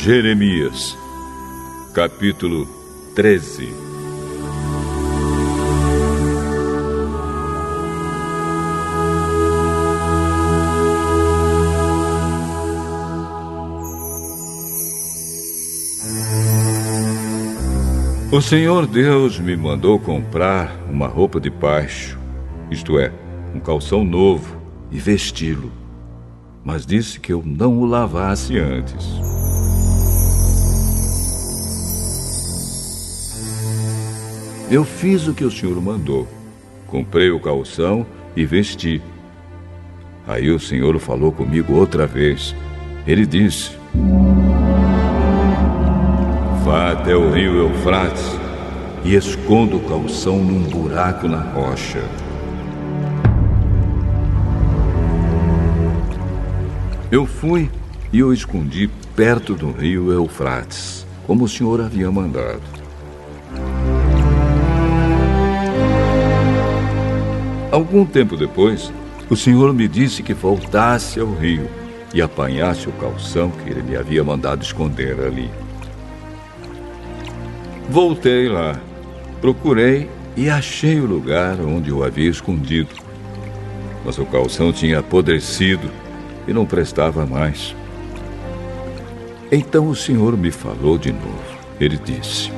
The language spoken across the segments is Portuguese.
Jeremias, capítulo 13. O Senhor Deus me mandou comprar uma roupa de paixo, isto é, um calção novo, e vesti-lo, mas disse que eu não o lavasse antes. Eu fiz o que o Senhor mandou. Comprei o calção e vesti. Aí o Senhor falou comigo outra vez. Ele disse: vá até o rio Eufrates e esconda o calção num buraco na rocha. Eu fui e o escondi perto do rio Eufrates, como o Senhor havia mandado. Algum tempo depois, o Senhor me disse que voltasse ao rio e apanhasse o calção que ele me havia mandado esconder ali. Voltei lá, procurei e achei o lugar onde o havia escondido. Mas o calção tinha apodrecido e não prestava mais. Então o Senhor me falou de novo. Ele disse: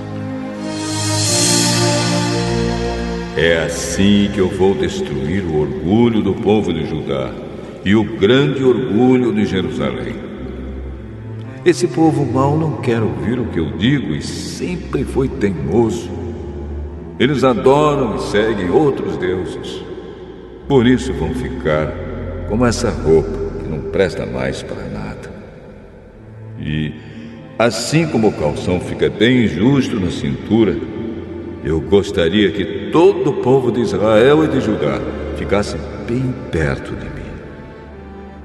é assim que eu vou destruir o orgulho do povo de Judá e o grande orgulho de Jerusalém. Esse povo mau não quer ouvir o que eu digo e sempre foi teimoso. Eles adoram e seguem outros deuses. Por isso vão ficar como essa roupa que não presta mais para nada. E assim como o calção fica bem justo na cintura, eu gostaria que todo o povo de Israel e de Judá ficasse bem perto de mim.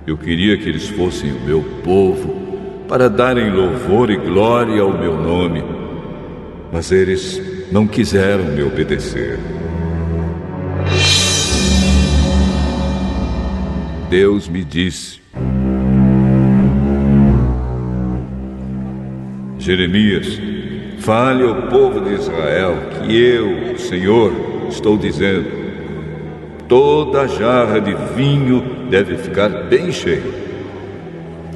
Eu queria que eles fossem o meu povo para darem louvor e glória ao meu nome, mas eles não quiseram me obedecer. Deus me disse: Jeremias, fale ao povo de Israel que eu, o Senhor, estou dizendo: toda jarra de vinho deve ficar bem cheia.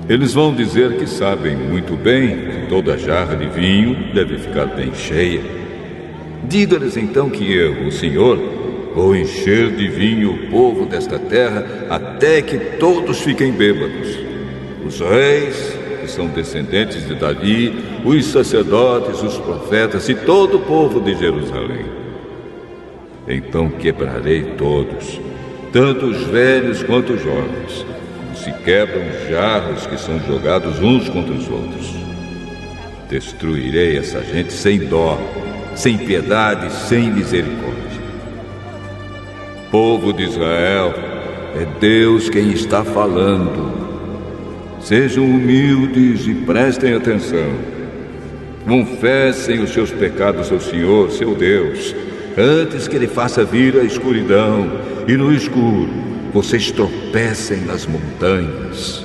Eles vão dizer que sabem muito bem que toda jarra de vinho deve ficar bem cheia. Diga-lhes então que eu, o Senhor, vou encher de vinho o povo desta terra até que todos fiquem bêbados. Os reis, que são descendentes de Davi, os sacerdotes, os profetas e todo o povo de Jerusalém. Então quebrarei todos, tanto os velhos quanto os jovens, como se quebram jarros que são jogados uns contra os outros. Destruirei essa gente sem dó, sem piedade, sem misericórdia. Povo de Israel, é Deus quem está falando. Sejam humildes e prestem atenção. Confessem os seus pecados ao Senhor, seu Deus, antes que Ele faça vir a escuridão e no escuro vocês tropecem nas montanhas.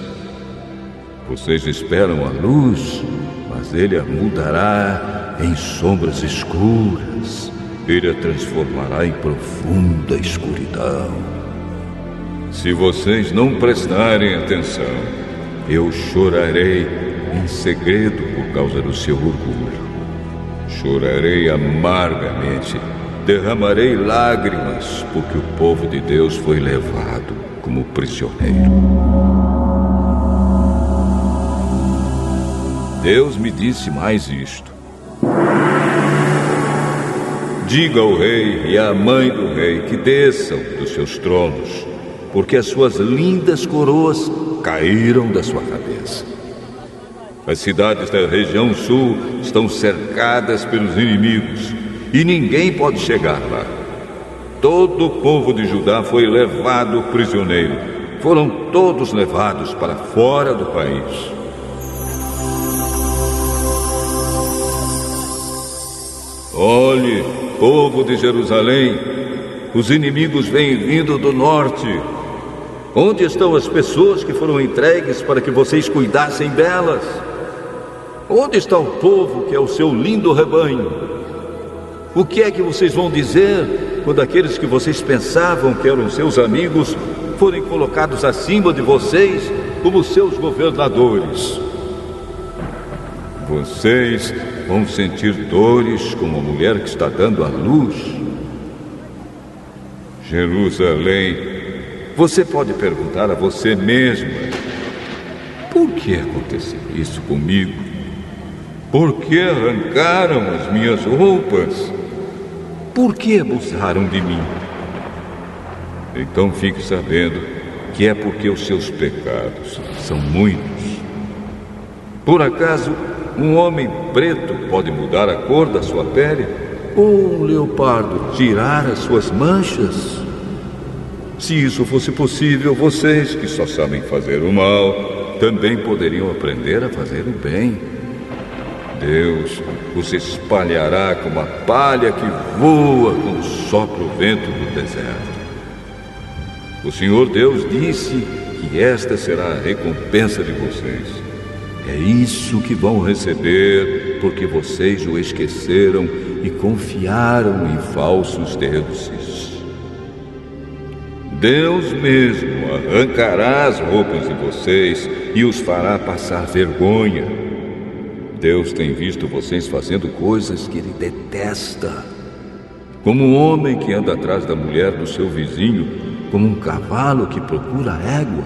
Vocês esperam a luz, mas Ele a mudará em sombras escuras. Ele a transformará em profunda escuridão. Se vocês não prestarem atenção, eu chorarei em segredo por causa do seu orgulho. Chorarei amargamente, derramarei lágrimas, porque o povo de Deus foi levado como prisioneiro. Deus me disse mais isto: diga ao rei e à mãe do rei que desçam dos seus tronos, porque as suas lindas coroas caíram da sua cabeça. As cidades da região sul estão cercadas pelos inimigos e ninguém pode chegar lá. Todo o povo de Judá foi levado prisioneiro. Foram todos levados para fora do país. Olhe, povo de Jerusalém, os inimigos vêm vindo do norte. Onde estão as pessoas que foram entregues para que vocês cuidassem delas? Onde está o povo que é o seu lindo rebanho? O que é que vocês vão dizer quando aqueles que vocês pensavam que eram seus amigos forem colocados acima de vocês como seus governadores? Vocês vão sentir dores como a mulher que está dando à luz. Jerusalém, você pode perguntar a você mesma: por que aconteceu isso comigo? Por que arrancaram as minhas roupas? Por que abusaram de mim? Então fique sabendo que é porque os seus pecados são muitos. Por acaso um homem preto pode mudar a cor da sua pele? Ou um leopardo tirar as suas manchas? Se isso fosse possível, vocês que só sabem fazer o mal também poderiam aprender a fazer o bem. Deus os espalhará como a palha que voa com o sopro vento do deserto. O Senhor Deus disse que esta será a recompensa de vocês. É isso que vão receber, porque vocês o esqueceram e confiaram em falsos deuses. Deus mesmo arrancará as roupas de vocês e os fará passar vergonha. Deus tem visto vocês fazendo coisas que Ele detesta. Como um homem que anda atrás da mulher do seu vizinho, como um cavalo que procura égua.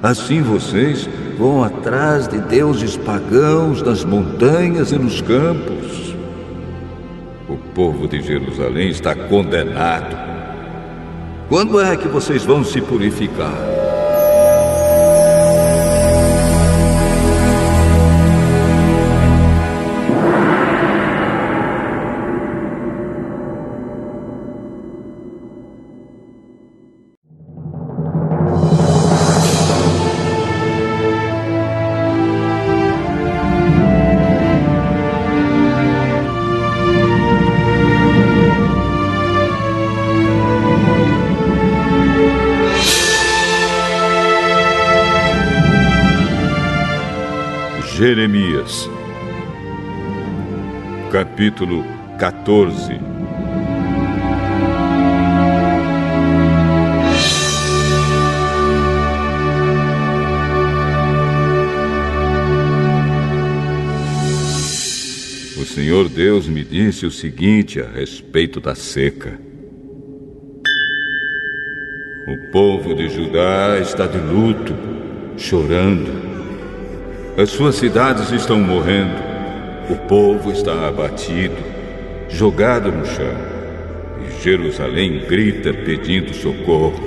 Assim vocês vão atrás de deuses pagãos nas montanhas e nos campos. O povo de Jerusalém está condenado. Quando é que vocês vão se purificar? Jeremias, capítulo 14. O Senhor Deus me disse o seguinte a respeito da seca: o povo de Judá está de luto, chorando. As suas cidades estão morrendo. O povo está abatido, jogado no chão. E Jerusalém grita pedindo socorro.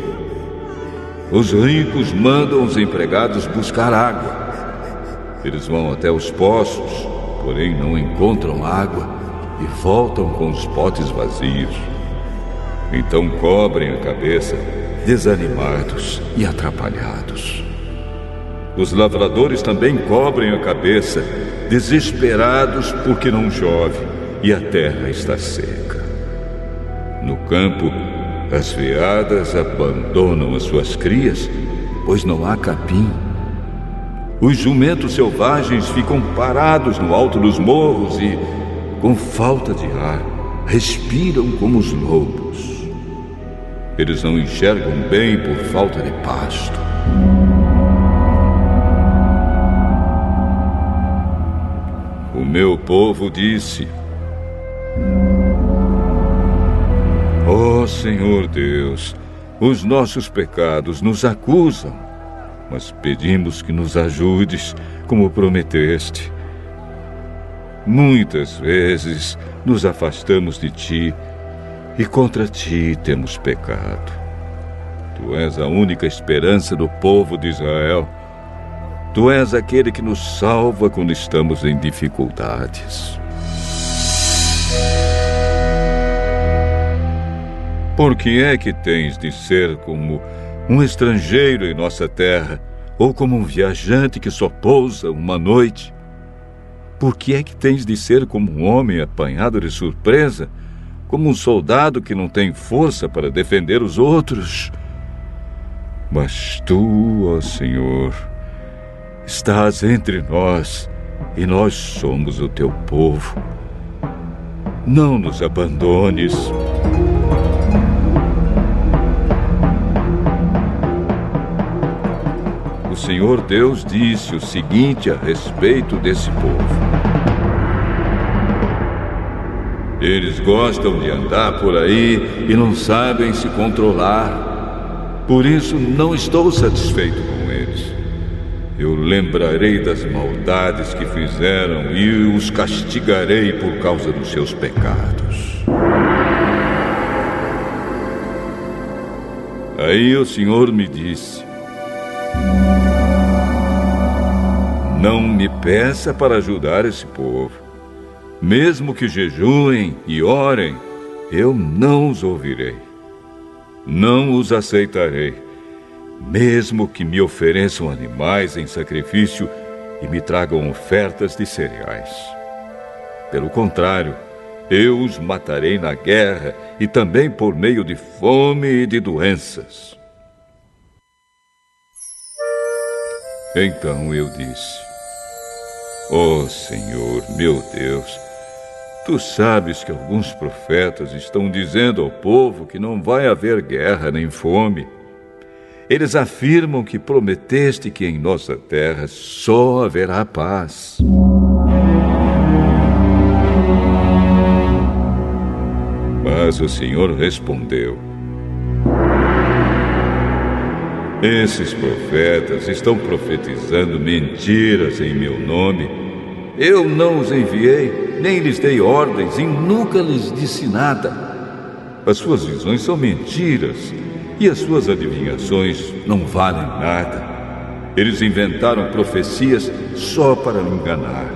Os ricos mandam os empregados buscar água. Eles vão até os poços, porém não encontram água e voltam com os potes vazios. Então cobrem a cabeça, desanimados e atrapalhados. Os lavradores também cobrem a cabeça, desesperados porque não chove e a terra está seca. No campo, as veadas abandonam as suas crias, pois não há capim. Os jumentos selvagens ficam parados no alto dos morros e, com falta de ar, respiram como os lobos. Eles não enxergam bem por falta de pasto. O meu povo disse: ó Senhor Deus, os nossos pecados nos acusam, mas pedimos que nos ajudes, como prometeste. Muitas vezes nos afastamos de ti e contra ti temos pecado. Tu és a única esperança do povo de Israel. Tu és aquele que nos salva quando estamos em dificuldades. Por que é que tens de ser como um estrangeiro em nossa terra, ou como um viajante que só pousa uma noite? Por que é que tens de ser como um homem apanhado de surpresa, como um soldado que não tem força para defender os outros? Mas tu, ó Senhor, estás entre nós e nós somos o teu povo. Não nos abandones. O Senhor Deus disse o seguinte a respeito desse povo: eles gostam de andar por aí e não sabem se controlar. Por isso não estou satisfeito com eles. Eu lembrarei das maldades que fizeram e os castigarei por causa dos seus pecados. Aí o Senhor me disse: não me peça para ajudar esse povo. Mesmo que jejuem e orem, eu não os ouvirei. Não os aceitarei. Mesmo que me ofereçam animais em sacrifício e me tragam ofertas de cereais. Pelo contrário, eu os matarei na guerra e também por meio de fome e de doenças. Então eu disse: ó Senhor, meu Deus, tu sabes que alguns profetas estão dizendo ao povo que não vai haver guerra nem fome. Eles afirmam que prometeste que em nossa terra só haverá paz. Mas o Senhor respondeu: esses profetas estão profetizando mentiras em meu nome. Eu não os enviei, nem lhes dei ordens e nunca lhes disse nada. As suas visões são mentiras e as suas adivinhações não valem nada. Eles inventaram profecias só para me enganar.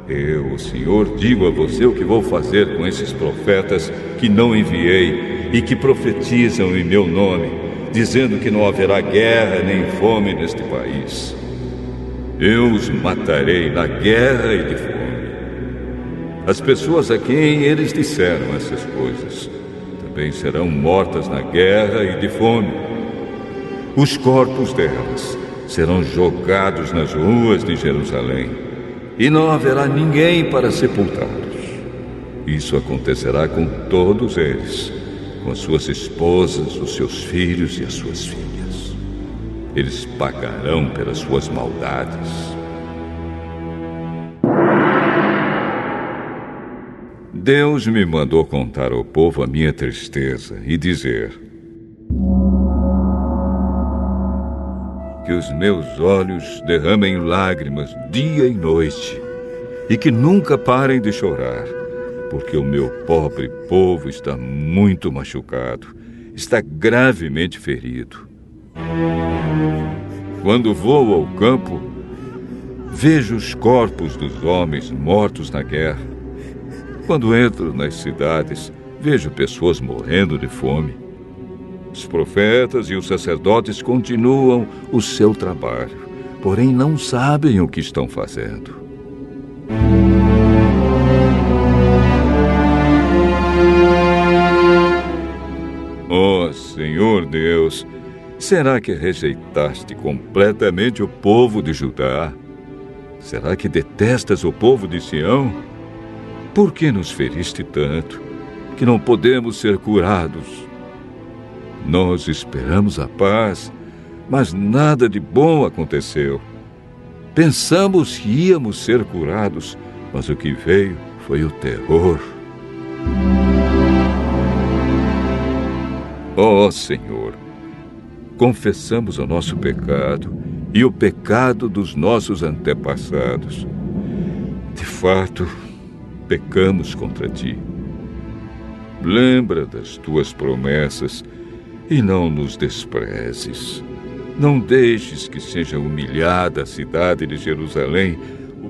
Eu, o Senhor, digo a você o que vou fazer com esses profetas que não enviei e que profetizam em meu nome, dizendo que não haverá guerra nem fome neste país. Eu os matarei na guerra e de fome. As pessoas a quem eles disseram essas coisas também serão mortas na guerra e de fome. Os corpos delas serão jogados nas ruas de Jerusalém e não haverá ninguém para sepultá-los. Isso acontecerá com todos eles, com as suas esposas, os seus filhos e as suas filhas. Eles pagarão pelas suas maldades. Deus me mandou contar ao povo a minha tristeza e dizer que os meus olhos derramem lágrimas dia e noite e que nunca parem de chorar, porque o meu pobre povo está muito machucado, está gravemente ferido. Quando vou ao campo, vejo os corpos dos homens mortos na guerra. Quando entro nas cidades, vejo pessoas morrendo de fome. Os profetas e os sacerdotes continuam o seu trabalho, porém não sabem o que estão fazendo. Ó Senhor Deus, será que rejeitaste completamente o povo de Judá? Será que detestas o povo de Sião? Por que nos feriste tanto, que não podemos ser curados? Nós esperamos a paz, mas nada de bom aconteceu. Pensamos que íamos ser curados, mas o que veio foi o terror. Ó Senhor, confessamos o nosso pecado e o pecado dos nossos antepassados. De fato, pecamos contra ti. Lembra das tuas promessas e não nos desprezes. Não deixes que seja humilhada a cidade de Jerusalém,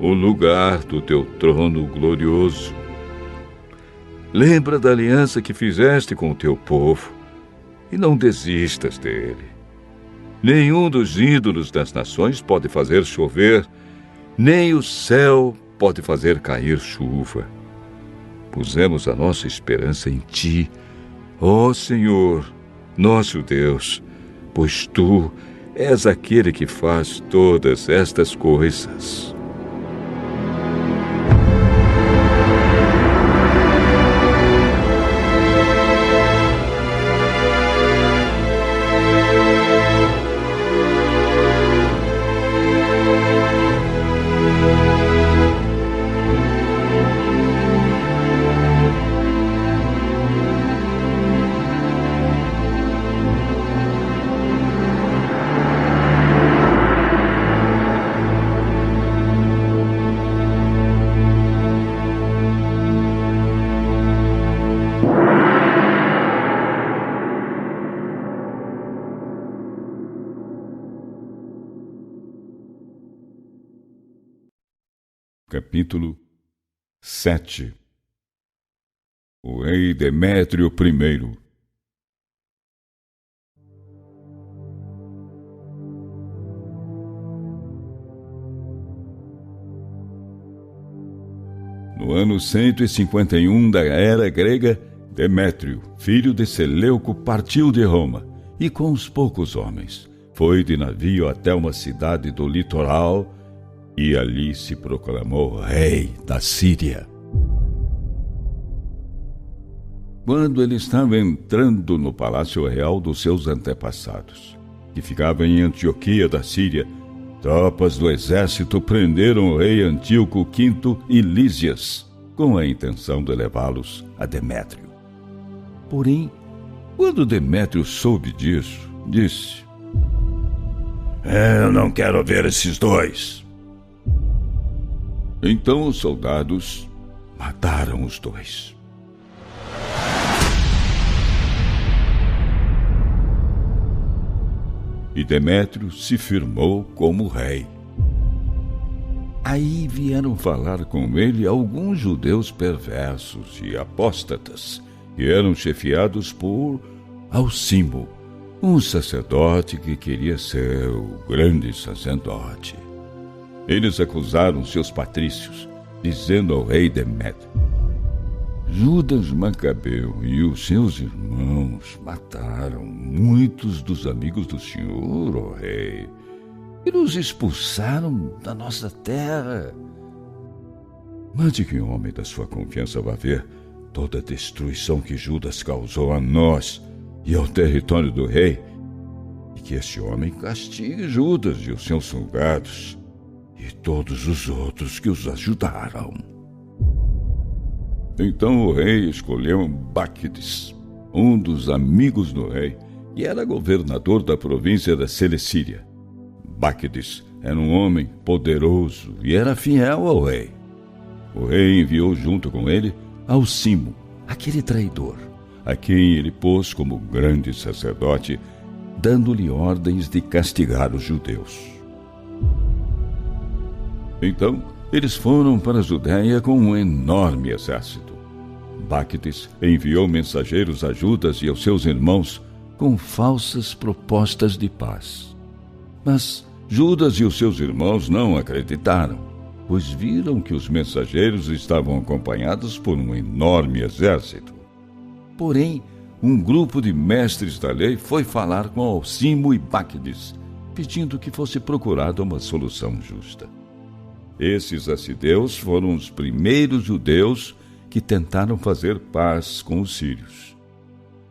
o lugar do teu trono glorioso. Lembra da aliança que fizeste com o teu povo e não desistas dele. Nenhum dos ídolos das nações pode fazer chover, nem o céu pode fazer cair chuva. Pusemos a nossa esperança em ti, ó Senhor, nosso Deus, pois tu és aquele que faz todas estas coisas. capítulo 7. O rei Demétrio I. No ano 151 da era grega, Demétrio, filho de Seleuco, partiu de Roma e, com os poucos homens, foi de navio até uma cidade do litoral e ali se proclamou rei da Síria. Quando ele estava entrando no palácio real dos seus antepassados, que ficava em Antioquia da Síria, tropas do exército prenderam o rei Antíoco V e Lísias, com a intenção de levá-los a Demétrio. Porém, quando Demétrio soube disso, disse: Eu não quero ver esses dois. Então os soldados mataram os dois. E Demétrio se firmou como rei. Aí vieram falar com ele alguns judeus perversos e apóstatas, que eram chefiados por Alcimo, um sacerdote que queria ser o grande sacerdote. Eles acusaram seus patrícios, dizendo ao rei Demétrio: Judas Macabeu e os seus irmãos mataram muitos dos amigos do Senhor, ó rei, e nos expulsaram da nossa terra. Mande que um homem da sua confiança vá ver toda a destruição que Judas causou a nós e ao território do rei, e que este homem castigue Judas e os seus soldados e todos os outros que os ajudaram. Então o rei escolheu Báquides, um dos amigos do rei, e era governador da província da Celecíria. Báquides era um homem poderoso e era fiel ao rei. O rei enviou junto com ele Alcimo, aquele traidor, a quem ele pôs como grande sacerdote, dando-lhe ordens de castigar os judeus. Então, eles foram para a Judéia com um enorme exército. Báquides enviou mensageiros a Judas e aos seus irmãos com falsas propostas de paz. Mas Judas e os seus irmãos não acreditaram, pois viram que os mensageiros estavam acompanhados por um enorme exército. Porém, um grupo de mestres da lei foi falar com Alcimo e Báquides, pedindo que fosse procurada uma solução justa. Esses assideus foram os primeiros judeus que tentaram fazer paz com os sírios.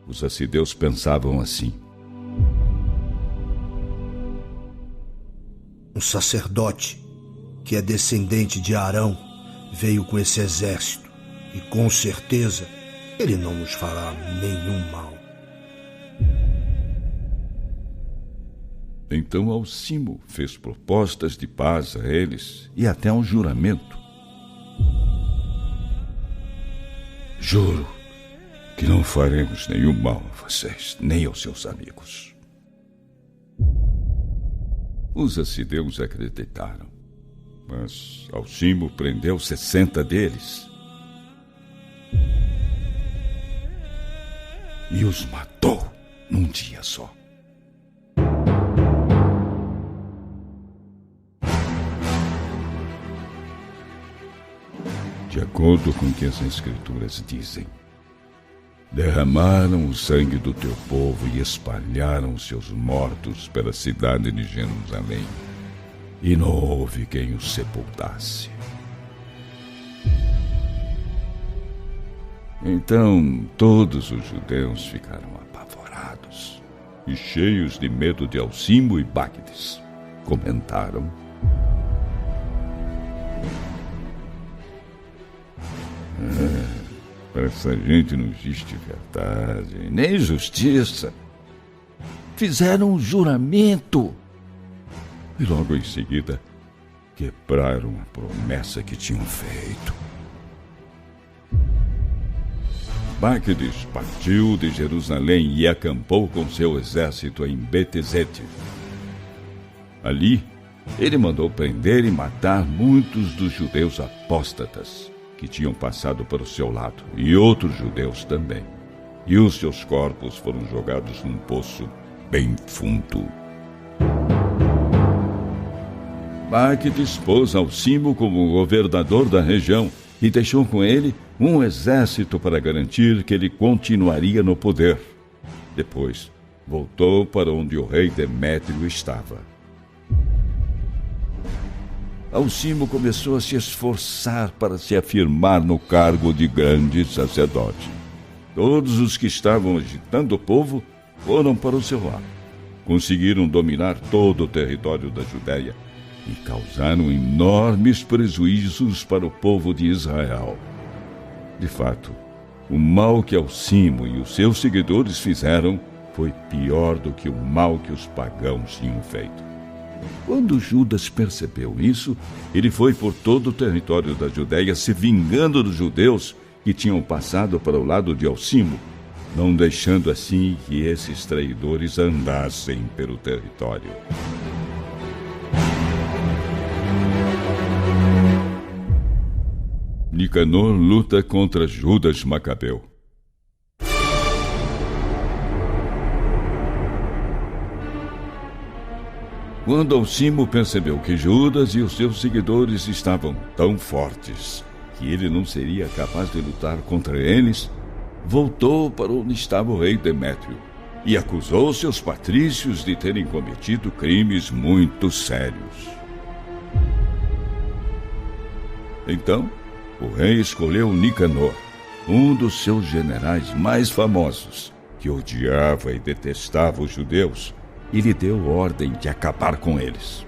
Os assideus pensavam assim: Um sacerdote, que é descendente de Arão, veio com esse exército, e com certeza ele não nos fará nenhum mal. Então Alcimo fez propostas de paz a eles e até um juramento. Juro que não faremos nenhum mal a vocês, nem aos seus amigos. Os assideus acreditaram, mas Alcimo prendeu 60 deles e os matou num dia só. De acordo com o que as Escrituras dizem, derramaram o sangue do teu povo e espalharam os seus mortos pela cidade de Jerusalém, e não houve quem os sepultasse. Então todos os judeus ficaram apavorados e cheios de medo de Alcimo e Báquides. Comentaram: para essa gente não existe verdade, nem justiça. Fizeram um juramento e logo em seguida quebraram a promessa que tinham feito. Báquides partiu de Jerusalém e acampou com seu exército em Betesete. Ali ele mandou prender e matar muitos dos judeus apóstatas que tinham passado para o seu lado, e outros judeus também. E os seus corpos foram jogados num poço bem fundo. Baque dispôs Alcimo como governador da região e deixou com ele um exército para garantir que ele continuaria no poder. Depois, voltou para onde o rei Demétrio estava. Alcimo começou a se esforçar para se afirmar no cargo de grande sacerdote. Todos os que estavam agitando o povo foram para o seu lado. Conseguiram dominar todo o território da Judéia e causaram enormes prejuízos para o povo de Israel. De fato, o mal que Alcimo e os seus seguidores fizeram foi pior do que o mal que os pagãos tinham feito. Quando Judas percebeu isso, ele foi por todo o território da Judéia se vingando dos judeus que tinham passado para o lado de Alcimo, não deixando assim que esses traidores andassem pelo território. Nicanor luta contra Judas Macabeu. Quando Alcimo percebeu que Judas e os seus seguidores estavam tão fortes que ele não seria capaz de lutar contra eles, voltou para onde estava o rei Demétrio e acusou seus patrícios de terem cometido crimes muito sérios. Então, o rei escolheu Nicanor, um dos seus generais mais famosos, que odiava e detestava os judeus, e lhe deu ordem de acabar com eles.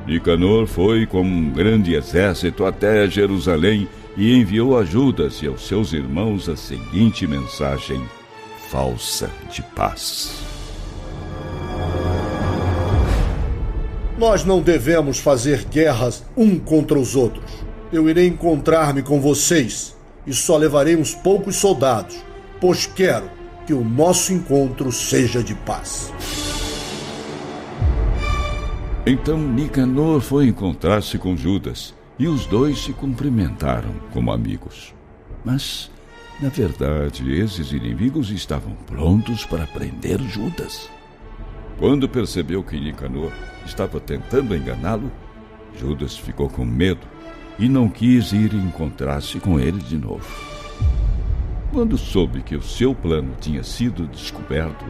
Nicanor foi com um grande exército até Jerusalém e enviou a Judas e aos seus irmãos a seguinte mensagem falsa de paz: Nós não devemos fazer guerras um contra os outros. Eu irei encontrar-me com vocês e só levarei uns poucos soldados, pois quero que o nosso encontro seja de paz. Então Nicanor foi encontrar-se com Judas e os dois se cumprimentaram como amigos. Mas, na verdade, esses inimigos estavam prontos para prender Judas. Quando percebeu que Nicanor estava tentando enganá-lo, Judas ficou com medo e não quis ir encontrar-se com ele de novo. Quando soube que o seu plano tinha sido descoberto,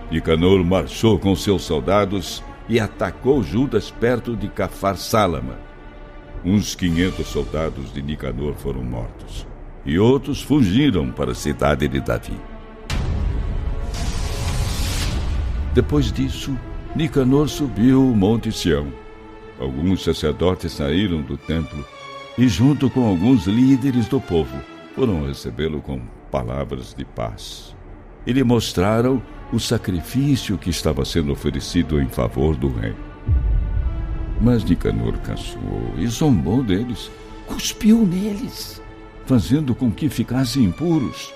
Nicanor marchou com seus soldados e atacou Judas perto de Cafar-Salama. Uns 500 soldados de Nicanor foram mortos e outros fugiram para a cidade de Davi. Depois disso, Nicanor subiu o Monte Sião. Alguns sacerdotes saíram do templo e, junto com alguns líderes do povo, foram recebê-lo com palavras de paz. E lhe mostraram o sacrifício que estava sendo oferecido em favor do rei. Mas Nicanor caçoou e zombou deles, cuspiu neles, fazendo com que ficassem impuros,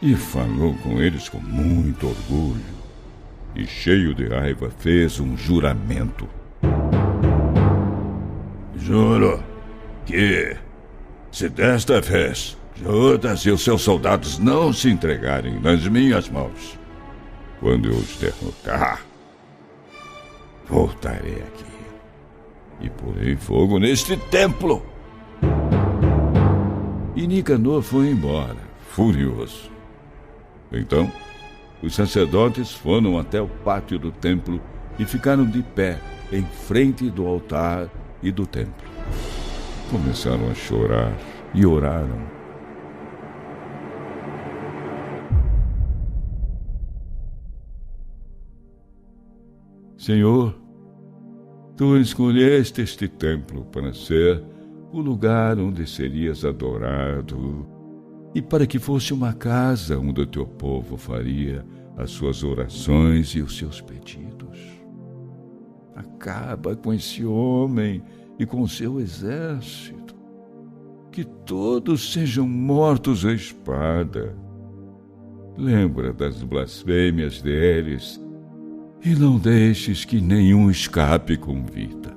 e falou com eles com muito orgulho, e cheio de raiva fez um juramento. Juro que, se desta vez Judas e os seus soldados não se entregarem nas minhas mãos, quando eu os derrotar, voltarei aqui e porei fogo neste templo. E Nicanor foi embora, furioso. Então, os sacerdotes foram até o pátio do templo e ficaram de pé em frente do altar e do templo. Começaram a chorar e oraram. Senhor, Tu escolheste este templo para ser o lugar onde serias adorado e para que fosse uma casa onde o Teu povo faria as suas orações e os seus pedidos. Acaba com esse homem e com seu exército. Que todos sejam mortos à espada. Lembra das blasfêmias deles e não deixes que nenhum escape com vida.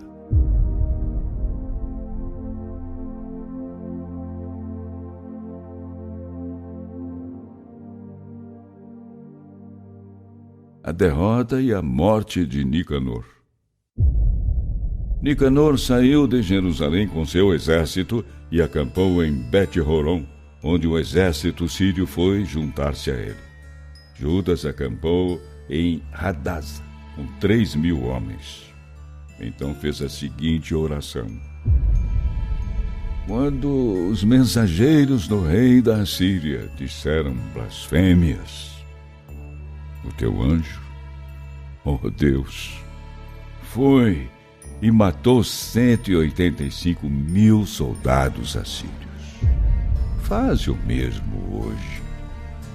A derrota e a morte de Nicanor. Nicanor saiu de Jerusalém com seu exército e acampou em Bet-Horon, onde o exército sírio foi juntar-se a ele. Judas acampou em Hadasa, com 3.000 homens. Então fez a seguinte oração: quando os mensageiros do rei da Assíria disseram blasfêmias, o teu anjo, ó Deus, foi e matou 185.000 soldados assírios. Faz o mesmo hoje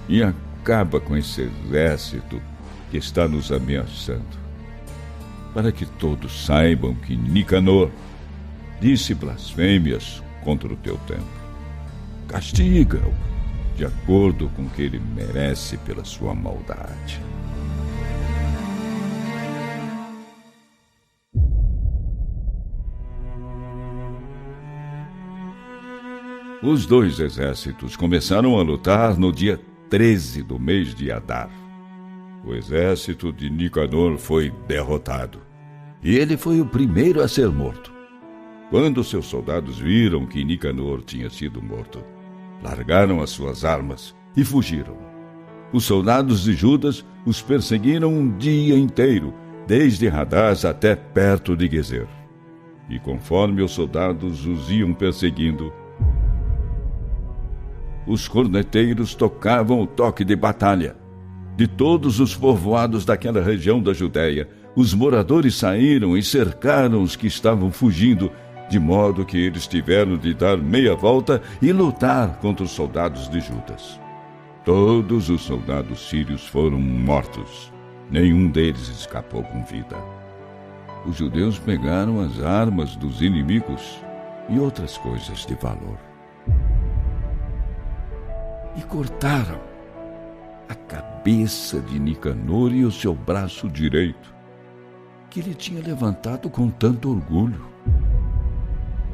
e acaba com esse exército que está nos ameaçando, para que todos saibam que Nicanor disse blasfêmias contra o teu templo. Castiga-o de acordo com o que ele merece pela sua maldade. Os dois exércitos começaram a lutar no dia 13 do mês de Adar. O exército de Nicanor foi derrotado, e ele foi o primeiro a ser morto. Quando seus soldados viram que Nicanor tinha sido morto, largaram as suas armas e fugiram. Os soldados de Judas os perseguiram um dia inteiro, desde Hadás até perto de Gezer. E conforme os soldados os iam perseguindo, os corneteiros tocavam o toque de batalha. De todos os povoados daquela região da Judéia, os moradores saíram e cercaram os que estavam fugindo, de modo que eles tiveram de dar meia volta e lutar contra os soldados de Judas. Todos os soldados sírios foram mortos. Nenhum deles escapou com vida. Os judeus pegaram as armas dos inimigos e outras coisas de valor e cortaram a cabeça de Nicanor e o seu braço direito, que ele tinha levantado com tanto orgulho.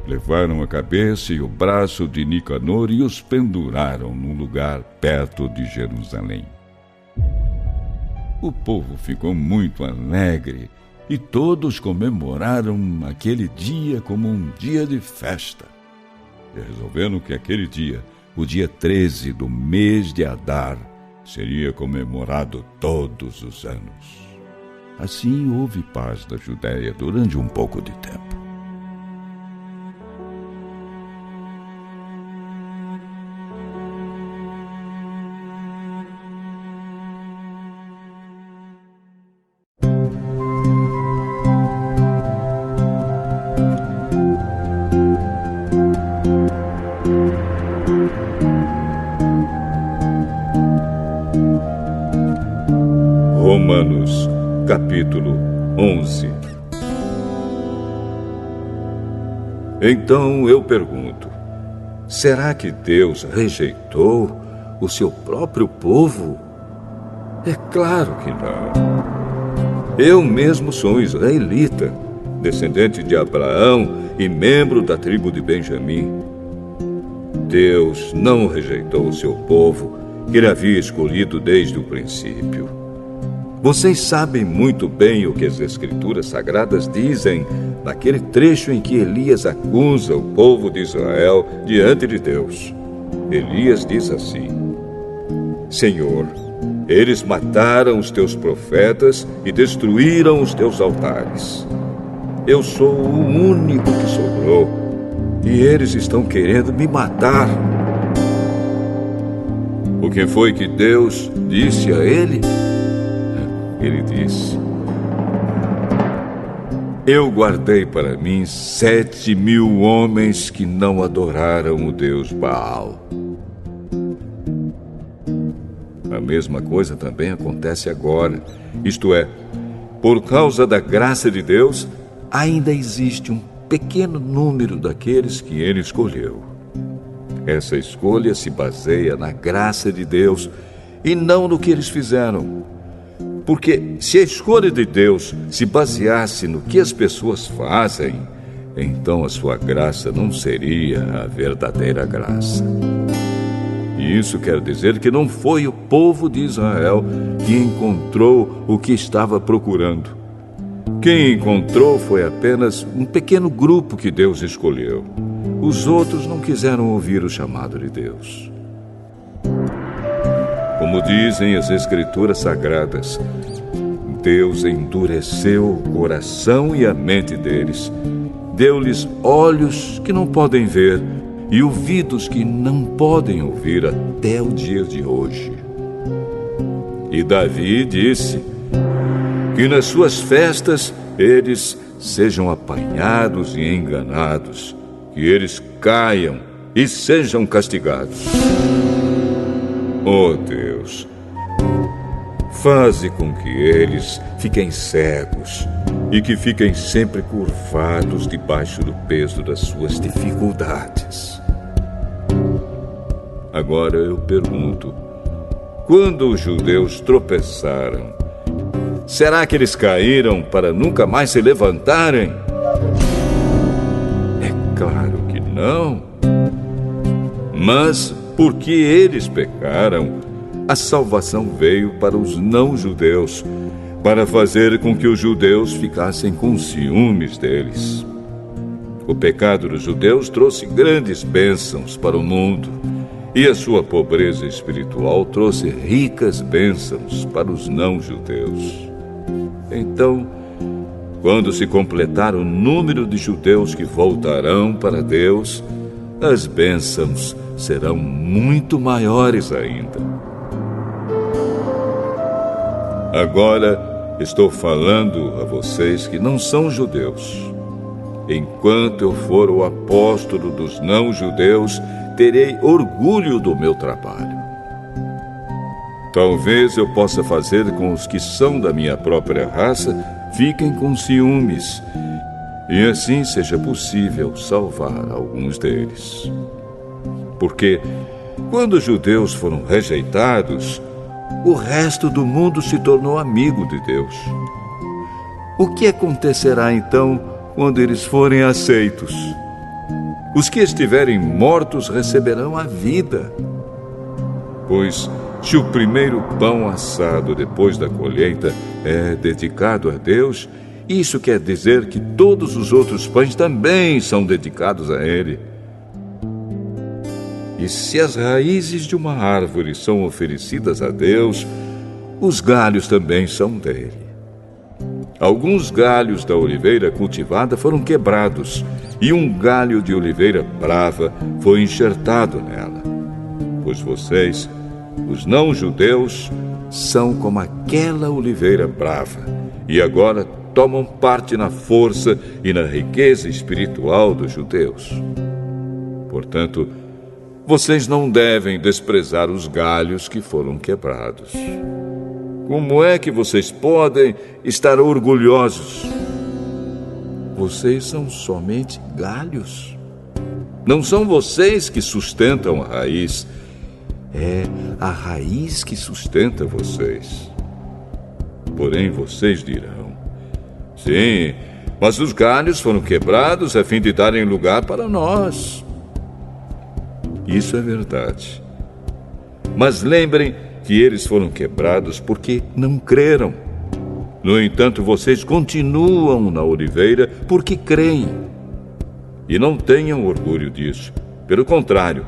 Levaram a cabeça e o braço de Nicanor e os penduraram num lugar perto de Jerusalém. O povo ficou muito alegre e todos comemoraram aquele dia como um dia de festa. E resolveram que aquele dia, o dia 13 do mês de Adar, seria comemorado todos os anos. Assim houve paz na Judéia durante um pouco de tempo. Romanos, capítulo 11. Então eu pergunto: será que Deus rejeitou o seu próprio povo? É claro que não. Eu mesmo sou israelita, descendente de Abraão e membro da tribo de Benjamim. Deus não rejeitou o seu povo, que ele havia escolhido desde o princípio. Vocês sabem muito bem o que as Escrituras Sagradas dizem naquele trecho em que Elias acusa o povo de Israel diante de Deus. Elias diz assim: Senhor, eles mataram os teus profetas e destruíram os teus altares. Eu sou o único que sobrou e eles estão querendo me matar. O que foi que Deus disse a ele? Ele disse: eu guardei para mim 7.000 homens que não adoraram o Deus Baal. A mesma coisa também acontece agora. Isto é, por causa da graça de Deus, ainda existe um pequeno número daqueles que ele escolheu. Essa escolha se baseia na graça de Deus e não no que eles fizeram. Porque se a escolha de Deus se baseasse no que as pessoas fazem, então a sua graça não seria a verdadeira graça. E isso quer dizer que não foi o povo de Israel que encontrou o que estava procurando. Quem encontrou foi apenas um pequeno grupo que Deus escolheu. Os outros não quiseram ouvir o chamado de Deus. Como dizem as Escrituras Sagradas, Deus endureceu o coração e a mente deles, deu-lhes olhos que não podem ver e ouvidos que não podem ouvir até o dia de hoje. E Davi disse que nas suas festas eles sejam apanhados e enganados, que eles caiam e sejam castigados. Oh Deus, faze com que eles fiquem cegos e que fiquem sempre curvados debaixo do peso das suas dificuldades. Agora eu pergunto, quando os judeus tropeçaram, será que eles caíram para nunca mais se levantarem? É claro que não. Mas, porque eles pecaram, a salvação veio para os não-judeus, para fazer com que os judeus ficassem com ciúmes deles. O pecado dos judeus trouxe grandes bênçãos para o mundo, e a sua pobreza espiritual trouxe ricas bênçãos para os não-judeus. Então, quando se completar o número de judeus que voltarão para Deus, as bênçãos serão muito maiores ainda. Agora estou falando a vocês que não são judeus. Enquanto eu for o apóstolo dos não-judeus, terei orgulho do meu trabalho. Talvez eu possa fazer com os que são da minha própria raça fiquem com ciúmes, e assim seja possível salvar alguns deles. Porque, quando os judeus foram rejeitados, o resto do mundo se tornou amigo de Deus. O que acontecerá então quando eles forem aceitos? Os que estiverem mortos receberão a vida. Pois, se o primeiro pão assado depois da colheita é dedicado a Deus, isso quer dizer que todos os outros pães também são dedicados a Ele. E se as raízes de uma árvore são oferecidas a Deus, os galhos também são dele. Alguns galhos da oliveira cultivada foram quebrados, e um galho de oliveira brava foi enxertado nela. Pois vocês, os não-judeus, são como aquela oliveira brava, e agora tomam parte na força e na riqueza espiritual dos judeus. Portanto, vocês não devem desprezar os galhos que foram quebrados. Como é que vocês podem estar orgulhosos? Vocês são somente galhos. Não são vocês que sustentam a raiz. É a raiz que sustenta vocês. Porém, vocês dirão: sim, mas os galhos foram quebrados a fim de darem lugar para nós. Isso é verdade. Mas lembrem que eles foram quebrados porque não creram. No entanto, vocês continuam na oliveira porque creem. E não tenham orgulho disso. Pelo contrário,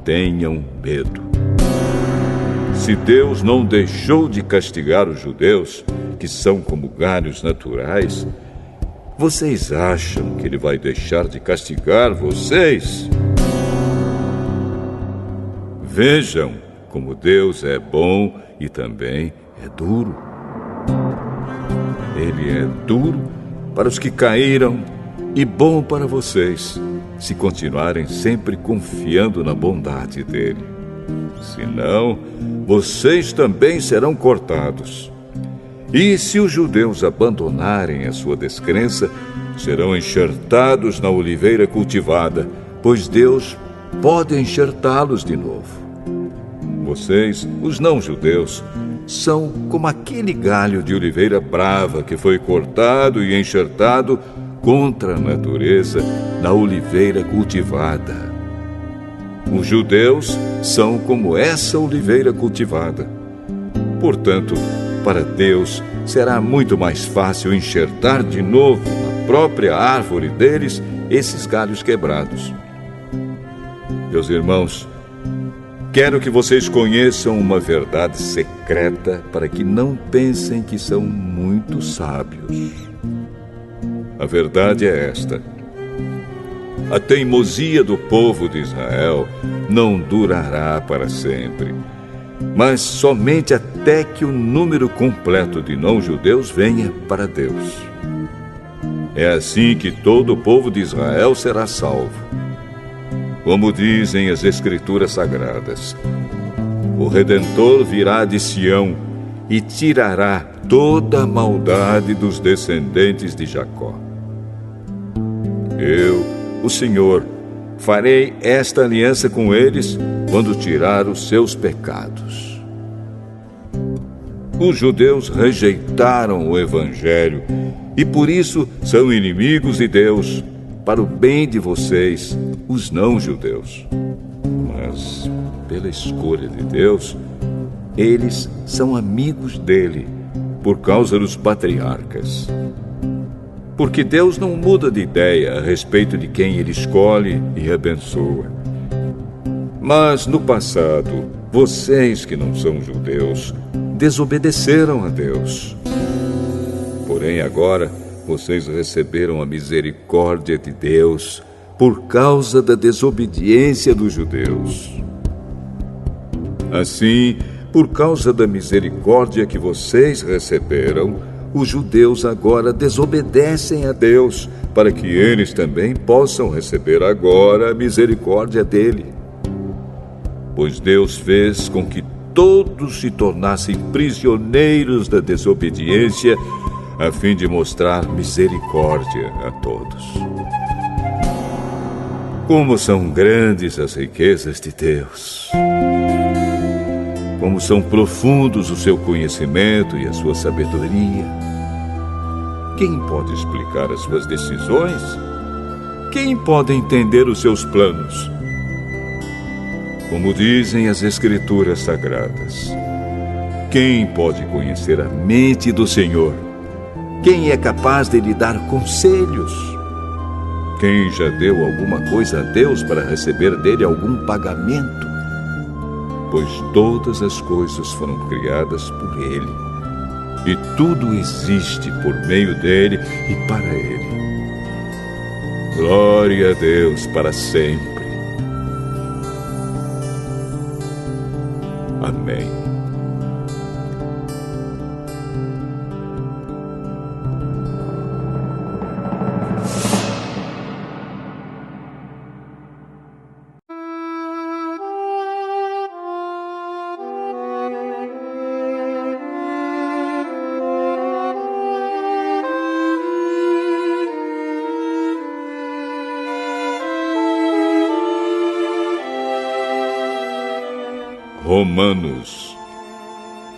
tenham medo. Se Deus não deixou de castigar os judeus, que são como galhos naturais, vocês acham que Ele vai deixar de castigar vocês? Vejam como Deus é bom e também é duro. Ele é duro para os que caíram e bom para vocês, se continuarem sempre confiando na bondade dele. Senão, vocês também serão cortados. E se os judeus abandonarem a sua descrença, serão enxertados na oliveira cultivada, pois Deus pode enxertá-los de novo. Vocês, os não-judeus, são como aquele galho de oliveira brava que foi cortado e enxertado contra a natureza na oliveira cultivada. Os judeus são como essa oliveira cultivada. Portanto, para Deus será muito mais fácil enxertar de novo na própria árvore deles esses galhos quebrados. Meus irmãos, quero que vocês conheçam uma verdade secreta para que não pensem que são muito sábios. A verdade é esta: a teimosia do povo de Israel não durará para sempre, mas somente até que o número completo de não-judeus venha para Deus. É assim que todo o povo de Israel será salvo. Como dizem as Escrituras Sagradas, o Redentor virá de Sião e tirará toda a maldade dos descendentes de Jacó. Eu, o Senhor, farei esta aliança com eles quando tirar os seus pecados. Os judeus rejeitaram o Evangelho e por isso são inimigos de Deus, para o bem de vocês, os não-judeus. Mas, pela escolha de Deus, eles são amigos dele, por causa dos patriarcas. Porque Deus não muda de ideia a respeito de quem ele escolhe e abençoa. Mas, no passado, vocês que não são judeus, desobedeceram a Deus. Porém, agora, vocês receberam a misericórdia de Deus por causa da desobediência dos judeus. Assim, por causa da misericórdia que vocês receberam, os judeus agora desobedecem a Deus, para que eles também possam receber agora a misericórdia dele. Pois Deus fez com que todos se tornassem prisioneiros da desobediência, a fim de mostrar misericórdia a todos. Como são grandes as riquezas de Deus! Como são profundos o seu conhecimento e a sua sabedoria! Quem pode explicar as suas decisões? Quem pode entender os seus planos? Como dizem as Escrituras Sagradas, quem pode conhecer a mente do Senhor? Quem é capaz de lhe dar conselhos? Quem já deu alguma coisa a Deus para receber dele algum pagamento? Pois todas as coisas foram criadas por ele, e tudo existe por meio dele e para ele. Glória a Deus para sempre. Amém. Romanos,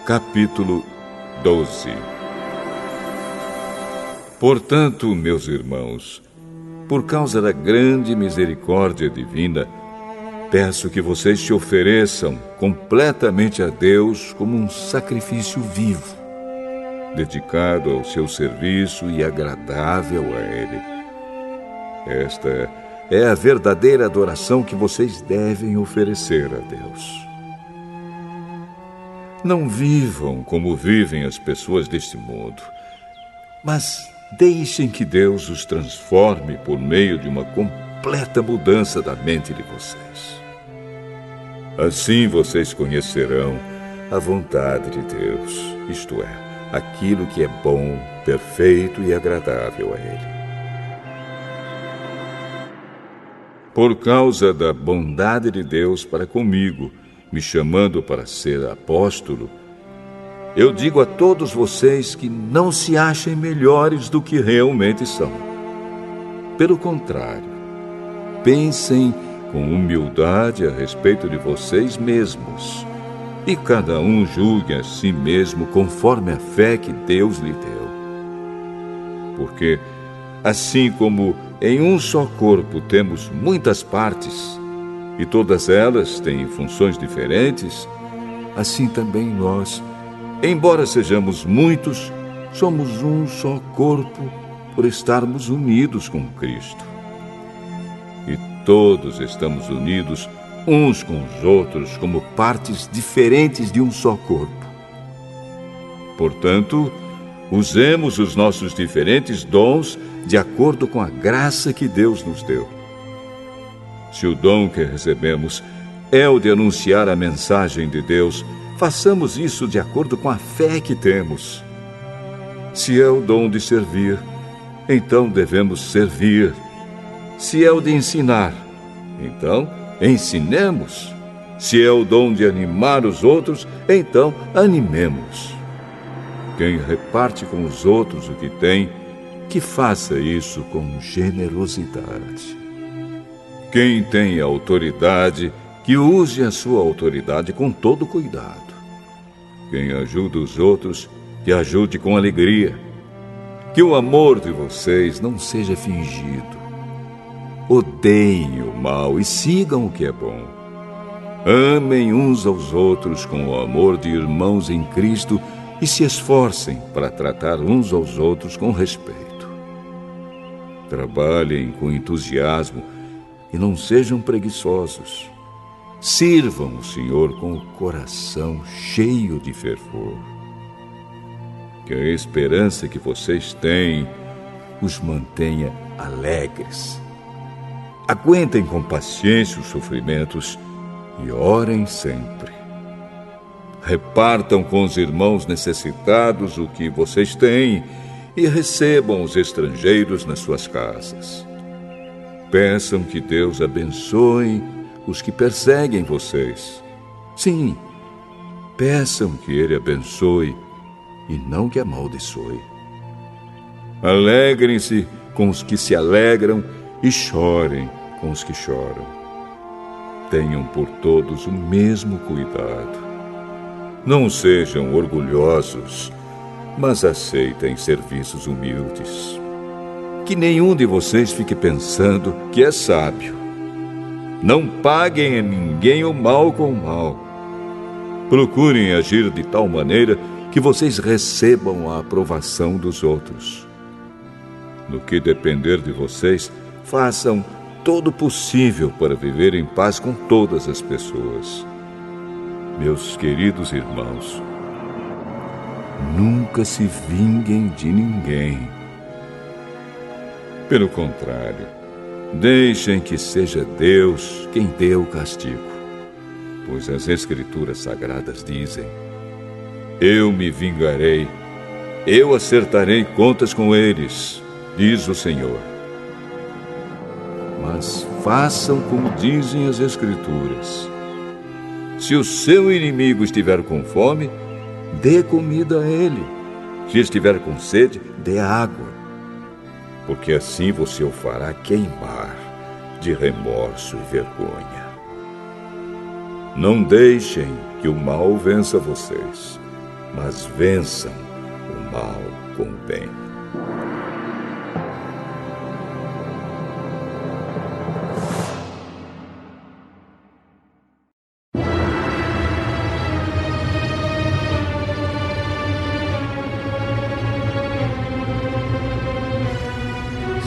capítulo 12. Portanto, meus irmãos, por causa da grande misericórdia divina, peço que vocês se ofereçam completamente a Deus como um sacrifício vivo, dedicado ao seu serviço e agradável a Ele. Esta é a verdadeira adoração que vocês devem oferecer a Deus. Não vivam como vivem as pessoas deste mundo, mas deixem que Deus os transforme por meio de uma completa mudança da mente de vocês. Assim vocês conhecerão a vontade de Deus, isto é, aquilo que é bom, perfeito e agradável a Ele. Por causa da bondade de Deus para comigo, me chamando para ser apóstolo, eu digo a todos vocês que não se achem melhores do que realmente são. Pelo contrário, pensem com humildade a respeito de vocês mesmos e cada um julgue a si mesmo conforme a fé que Deus lhe deu. Porque, assim como em um só corpo temos muitas partes, e todas elas têm funções diferentes, assim também nós, embora sejamos muitos, somos um só corpo por estarmos unidos com Cristo. E todos estamos unidos uns com os outros como partes diferentes de um só corpo. Portanto, usemos os nossos diferentes dons de acordo com a graça que Deus nos deu. Se o dom que recebemos é o de anunciar a mensagem de Deus, façamos isso de acordo com a fé que temos. Se é o dom de servir, então devemos servir. Se é o de ensinar, então ensinemos. Se é o dom de animar os outros, então animemos. Quem reparte com os outros o que tem, que faça isso com generosidade. Quem tem autoridade, que use a sua autoridade com todo cuidado. Quem ajuda os outros, que ajude com alegria. Que o amor de vocês não seja fingido. Odeiem o mal e sigam o que é bom. Amem uns aos outros com o amor de irmãos em Cristo e se esforcem para tratar uns aos outros com respeito. Trabalhem com entusiasmo e não sejam preguiçosos. Sirvam o Senhor com o coração cheio de fervor. Que a esperança que vocês têm os mantenha alegres. Aguentem com paciência os sofrimentos e orem sempre. Repartam com os irmãos necessitados o que vocês têm e recebam os estrangeiros nas suas casas. Peçam que Deus abençoe os que perseguem vocês. Sim, peçam que Ele abençoe e não que amaldiçoe. Alegrem-se com os que se alegram e chorem com os que choram. Tenham por todos o mesmo cuidado. Não sejam orgulhosos, mas aceitem serviços humildes. Que nenhum de vocês fique pensando que é sábio. Não paguem a ninguém o mal com o mal. Procurem agir de tal maneira que vocês recebam a aprovação dos outros. No que depender de vocês, façam todo o possível para viver em paz com todas as pessoas. Meus queridos irmãos, nunca se vinguem de ninguém. Pelo contrário, deixem que seja Deus quem dê o castigo, pois as Escrituras Sagradas dizem: eu me vingarei, eu acertarei contas com eles, diz o Senhor. Mas façam como dizem as Escrituras. Se o seu inimigo estiver com fome, dê comida a ele. Se estiver com sede, dê água. Porque assim você o fará queimar de remorso e vergonha. Não deixem que o mal vença vocês, mas vençam o mal com o bem.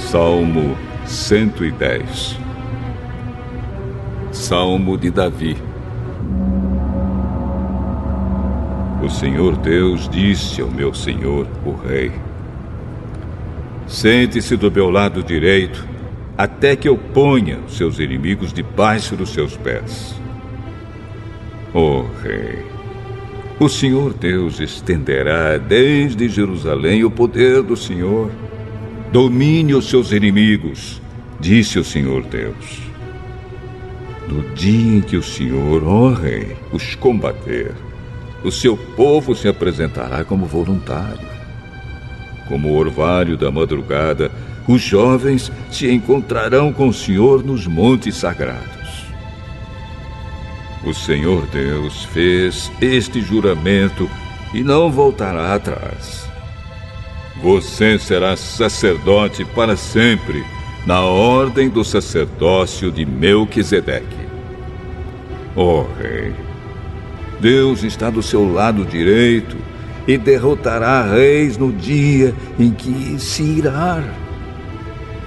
Salmo 110. Salmo de Davi. O Senhor Deus disse ao meu Senhor, o Rei: sente-se do meu lado direito, até que eu ponha os seus inimigos debaixo dos seus pés. Ó Rei, o Senhor Deus estenderá desde Jerusalém o poder do Senhor. Domine os seus inimigos, disse o Senhor Deus. No dia em que o Senhor, ó Rei, os combater, o seu povo se apresentará como voluntário. Como o orvalho da madrugada, os jovens se encontrarão com o Senhor nos montes sagrados. O Senhor Deus fez este juramento e não voltará atrás. Você será sacerdote para sempre, na ordem do sacerdócio de Melquisedeque. Ó rei, Deus está do seu lado direito e derrotará reis no dia em que se irá.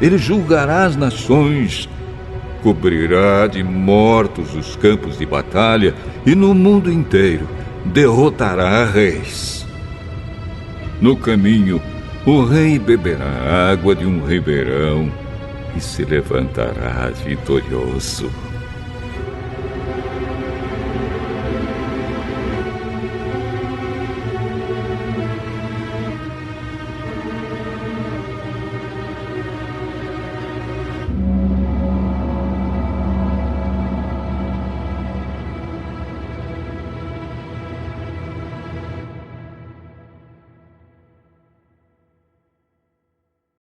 Ele julgará as nações, cobrirá de mortos os campos de batalha e no mundo inteiro derrotará reis. No caminho, o rei beberá água de um ribeirão e se levantará vitorioso.